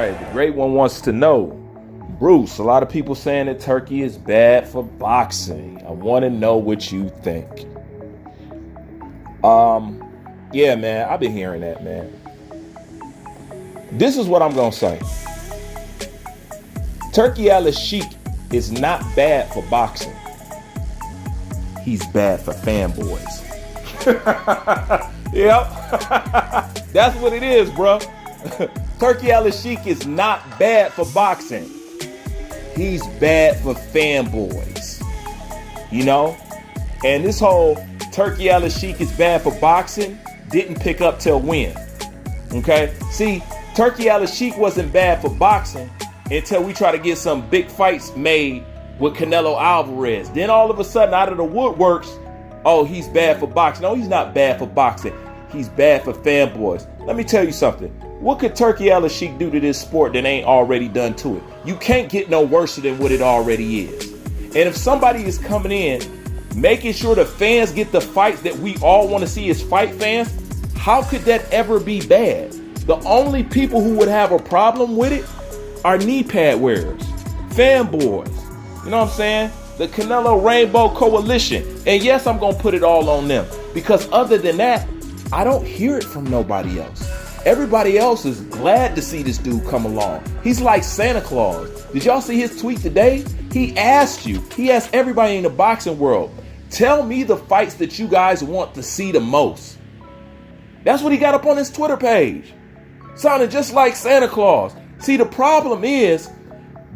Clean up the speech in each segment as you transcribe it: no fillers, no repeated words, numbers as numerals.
right, the great one wants to know, Bruce, a lot of people saying that Turkey is bad for boxing. I want to know what you think. Yeah, man, I've been hearing that, man. This is what I'm going to say. Turki Al-Sheikh is not bad for boxing. He's bad for fanboys. Yep. That's what it is, bro. Turki Al-Sheikh is not bad for boxing. He's bad for fanboys. You know? And this whole Turki Al-Sheikh is bad for boxing didn't pick up till when? Okay? See, Turki Al-Sheikh wasn't bad for boxing until we try to get some big fights made with Canelo Alvarez. Then all of a sudden, out of the woodworks, oh, he's bad for boxing. No, he's not bad for boxing. He's bad for fanboys. Let me tell you something. What could Turki Al-Sheikh do to this sport that ain't already done to it? You can't get no worse than what it already is. And if somebody is coming in, making sure the fans get the fights that we all want to see as fight fans, how could that ever be bad? The only people who would have a problem with it are knee pad wearers, fanboys. You know what I'm saying? The Canelo Rainbow Coalition. And yes, I'm going to put it all on them. Because other than that, I don't hear it from nobody else. Everybody else is glad to see this dude come along. He's like Santa Claus. Did y'all see his tweet today? He asked everybody in the boxing world, tell me the fights that you guys want to see the most. That's what he got up on his Twitter page. Sounded just like Santa Claus. See, the problem is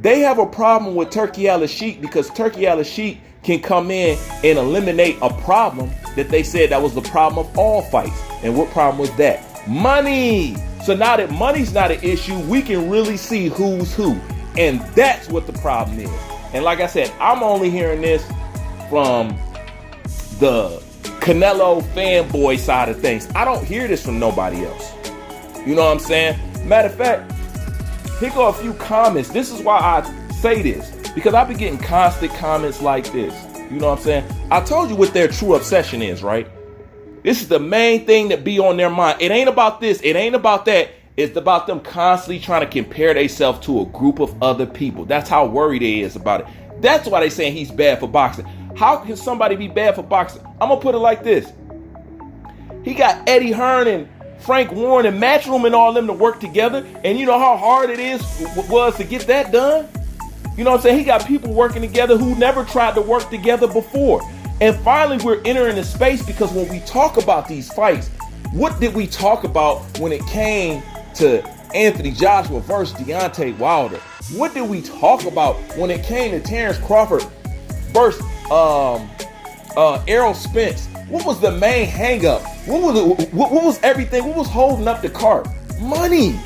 they have a problem with Turki Al-Sheikh because Turki Al-Sheikh can come in and eliminate a problem that they said that was the problem of all fights. And what problem was that? Money. So now that money's not an issue, we can really see who's who. And that's what the problem is. And like I said, I'm only hearing this from the Canelo fanboy side of things. I don't hear this from nobody else. You know what I'm saying? Matter of fact, here go a few comments. This is why I say this, because I've been getting constant comments like this. You know what I'm saying? I told you what their true obsession is, right? This is the main thing that be on their mind. It ain't about this. It ain't about that. It's about them constantly trying to compare themselves to a group of other people. That's how worried they is about it. That's why they saying he's bad for boxing. How can somebody be bad for boxing? I'm going to put it like this. He got Eddie Hearn and Frank Warren and Matchroom and all them to work together. And you know how hard it was to get that done? You know what I'm saying? He got people working together who never tried to work together before. And finally, we're entering a space because when we talk about these fights, what did we talk about when it came to Anthony Joshua versus Deontay Wilder? What did we talk about when it came to Terrence Crawford versus Errol Spence? What was the main hang-up? What was everything? What was holding up the cart? Money.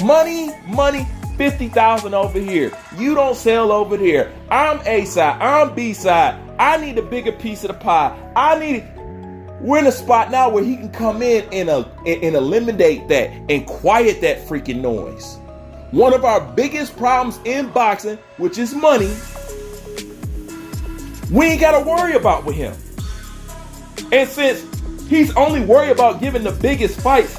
Money, money. 50,000 over here. You don't sell over there. I'm A side. I'm B side. I need a bigger piece of the pie. We're in a spot now where he can come in and eliminate that and quiet that freaking noise. One of our biggest problems in boxing, which is money, we ain't got to worry about with him. And since he's only worried about giving the biggest fights,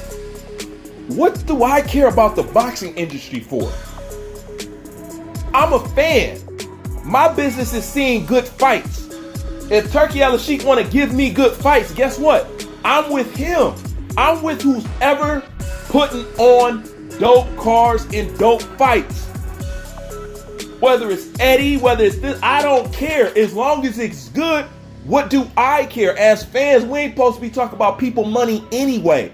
what do I care about the boxing industry for? I'm a fan. My business is seeing good fights. If Turki Al-Sheikh want to give me good fights, guess what? I'm with him. I'm with who's ever putting on dope cars in dope fights. Whether it's Eddie, whether it's this, I don't care. As long as it's good, what do I care? As fans, we ain't supposed to be talking about people money anyway.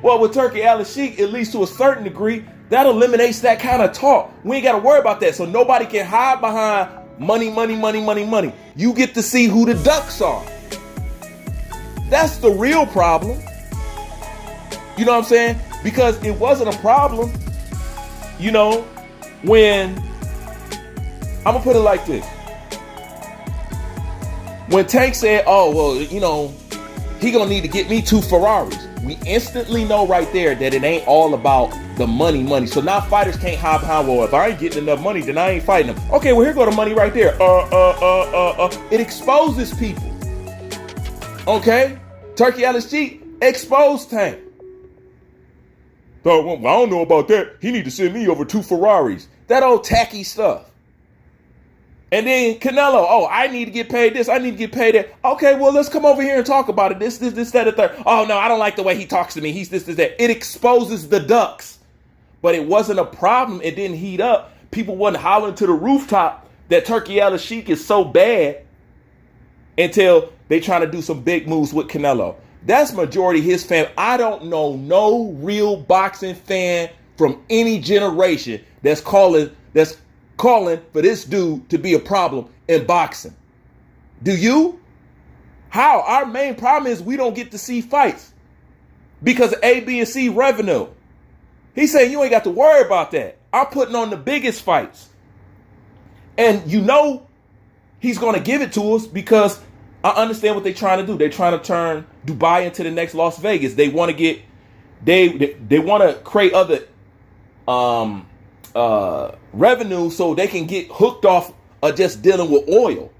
Well, with Turki Al-Sheikh, at least to a certain degree, that eliminates that kind of talk. We ain't got to worry about that. So nobody can hide behind money, money, money, money, money. You get to see who the ducks are. That's the real problem. You know what I'm saying? Because it wasn't a problem, you know, when, I'm going to put it like this. When Tank said, oh, well, you know, he going to need to get me 2 Ferraris. We instantly know right there that it ain't all about the money. So now fighters can't hide behind, well, if I ain't getting enough money, then I ain't fighting them. Okay, well, here go the money right there. It exposes people. Okay? Turki Al-Sheikh exposed Tank. Oh, well, I don't know about that. He need to send me over 2 Ferraris. That old tacky stuff. And then Canelo, oh, I need to get paid this. I need to get paid that. Okay, well, let's come over here and talk about it. This, that, and third. Oh, no, I don't like the way he talks to me. He's this, that. It exposes the ducks. But it wasn't a problem. It didn't heat up. People wasn't hollering to the rooftop that Turki Al-Sheikh is so bad until they trying to do some big moves with Canelo. That's majority his fan. I don't know no real boxing fan from any generation that's calling for this dude to be a problem in boxing. Do you? How? Our main problem is we don't get to see fights because of A, B, and C revenue. He's saying you ain't got to worry about that. I'm putting on the biggest fights. And you know he's going to give it to us because I understand what they're trying to do. They're trying to turn Dubai into the next Las Vegas. They want to get, they want to create other revenue so they can get hooked off of just dealing with oil.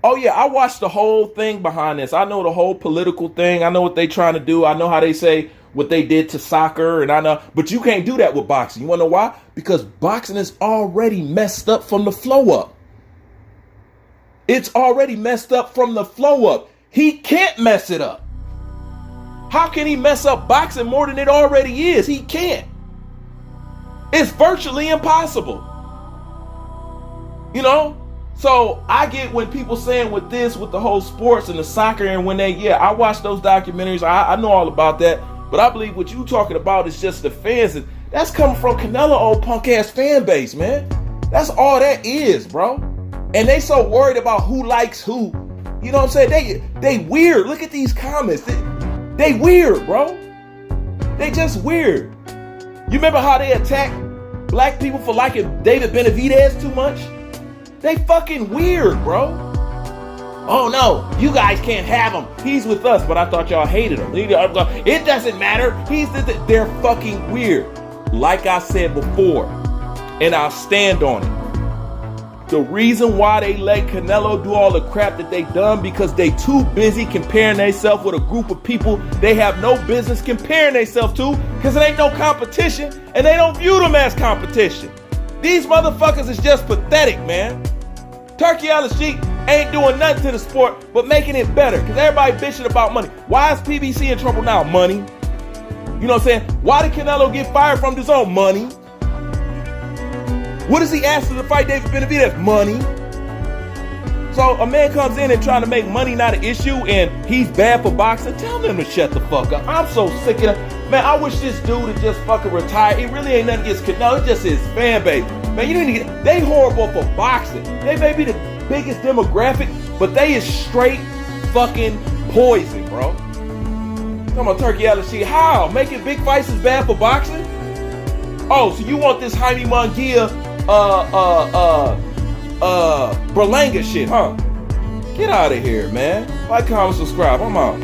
Oh yeah, I watched the whole thing behind this. I know the whole political thing. I know what they trying to do. I know how they say what they did to soccer, and I know, but you can't do that with boxing. You want to know why? Because boxing is already messed up from the flow up. It's already messed up from the flow up. He can't mess it up. How can he mess up boxing more than it already is? He can't. It's virtually impossible. You know? So I get when people saying with this, with the whole sports and the soccer, and when I watched those documentaries. I know all about that. But I believe what you talking about is just the fans. And that's coming from Canelo, old punk ass fan base, man. That's all that is, bro. And they so worried about who likes who. You know what I'm saying? They weird. Look at these comments. They weird, bro. They just weird. You remember how they attacked black people for liking David Benavidez too much? They fucking weird, bro. Oh no, you guys can't have him. He's with us, but I thought y'all hated him. It doesn't matter. They're fucking weird. Like I said before, and I'll stand on it. The reason why they let Canelo do all the crap that they done because they too busy comparing themselves with a group of people they have no business comparing themselves to because it ain't no competition and they don't view them as competition. These motherfuckers is just pathetic, man. Turki Al-Sheikh ain't doing nothing to the sport but making it better because everybody bitching about money. Why is PBC in trouble now? Money. You know what I'm saying? Why did Canelo get fired from his own money? What does he ask to fight David Benavidez? Money. So a man comes in and trying to make money not an issue and he's bad for boxing. Tell him to shut the fuck up. I'm so sick of that. Man, I wish this dude would just fucking retire. It really ain't nothing against Canelo. It's just his fan base. Man, you need to get, they horrible for boxing. They may be the biggest demographic, but they is straight fucking poison, bro. Talking about Turki Al-Sheikh. How? Making big fights is bad for boxing? Oh, so you want this Jaime Munguia, Berlanga shit, huh? Get out of here, man. Like, comment, subscribe. I'm out.